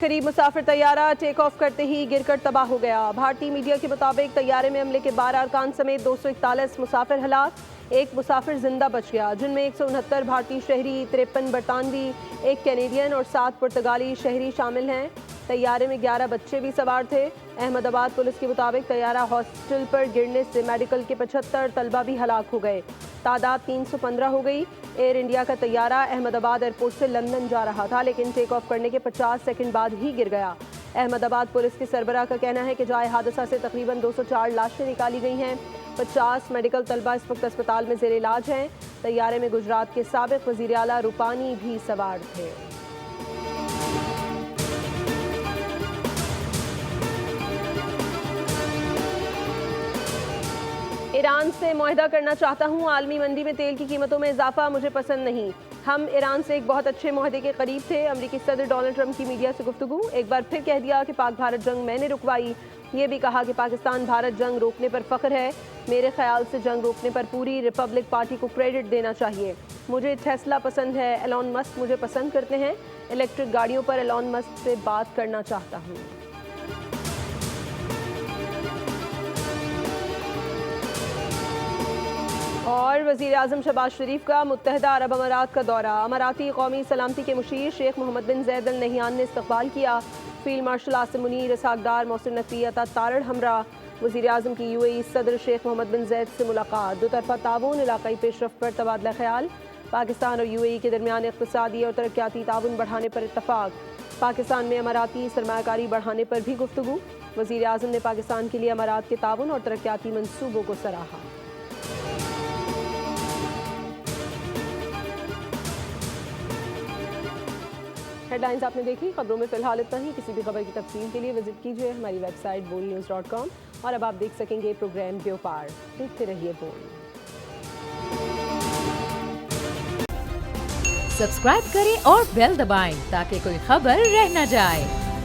करीब मुसाफिर तैयारा take off करते ही गिरकर तबाह हो गया। भारतीय मीडिया के मुताबिक तैयारे में हमले के 12 अरकान समेत 241 मुसाफिर हलाक, एक मुसाफिर जिंदा बच गया, जिनमें 169 भारतीय शहरी, 53 बरतानवी, एक कैनेडियन और 7 पुर्तगाली शहरी शामिल हैं। तैयारे में 11 बच्चे भी सवार थे। अहमदाबाद पुलिस के मुताबिक तैयारा हॉस्टल पर गिरने से मेडिकल के 75 तलबा भी हलाक हो गए। तादाद 315 हो गई। एयर इंडिया का तैयारा अहमदाबाद एयरपोर्ट से लंदन जा रहा था, लेकिन टेक ऑफ करने के 50 सेकंड बाद ही गिर गया। अहमदाबाद पुलिस के सरबराह का कहना है कि जाए हादसा से तकरीबन 204 लाशें निकाली गई हैं। 50 मेडिकल तलबा इस वक्त अस्पताल में ज़ेर इलाज हैं। तैयारे में गुजरात के साबिक वज़ीर आला रूपानी भी सवार थे। ईरान से मुआहदा करना चाहता हूँ। आलमी मंडी में तेल की कीमतों में इजाफा मुझे पसंद नहीं। हम ईरान से एक बहुत अच्छे मुआहदे के करीब थे। अमरीकी सदर डोनाल्ड ट्रंप की मीडिया से गुफ्तगू। एक बार फिर कह दिया कि पाक भारत जंग मैंने रुकवाई। ये भी कहा कि पाकिस्तान भारत जंग रोकने पर फख्र है। मेरे ख्याल से जंग रोकने पर पूरी रिपब्लिक पार्टी को क्रेडिट देना चाहिए। मुझे टेस्ला पसंद है। एलॉन मस्क मुझे पसंद करते हैं। इलेक्ट्रिक गाड़ियों पर एलॉन मस्क से बात करना चाहता हूँ। और वज़ीर आज़म शहबाज शरीफ का मुत्तहिदा अरब अमारात का दौरा। अमाराती कौमी सलामती के मुशीर शेख मोहम्मद बिन ज़ैद अल नहियान ने इस्तक़बाल किया। फील्ड मार्शल आसिम मुनीर, इसहाक डार, मोहसिन नकवी, अता तारड़ हमरा। वज़ीर आज़म की UAE सदर शेख मोहम्मद बिन ज़ैद से मुलाकात। दो तरफ़ा ताउन, इलाक़ाई पेशरफ़्त पर तबादला ख्याल। पाकिस्तान और UAE के दरमियान इक़्तिसादी और तरक्याती ताउन बढ़ाने पर इत्तफ़ाक़। पाकिस्तान में अमाराती सरमायाकारी बढ़ाने पर भी गुफ्तगू। वज़ीर आज़म ने पाकिस्तान के लिए अमारात के ताउन और तरक्याती मंसूबों को सराहा। हेडलाइंस आपने देखी। खबरों में फिलहाल इतना ही। किसी भी खबर की तफसील के लिए विजिट कीजिए हमारी वेबसाइट boldnews.com और अब आप देख सकेंगे प्रोग्राम व्यापार। देखते रहिए बोल्ड। सब्सक्राइब करें और बेल दबाएं ताकि कोई खबर रह न जाए।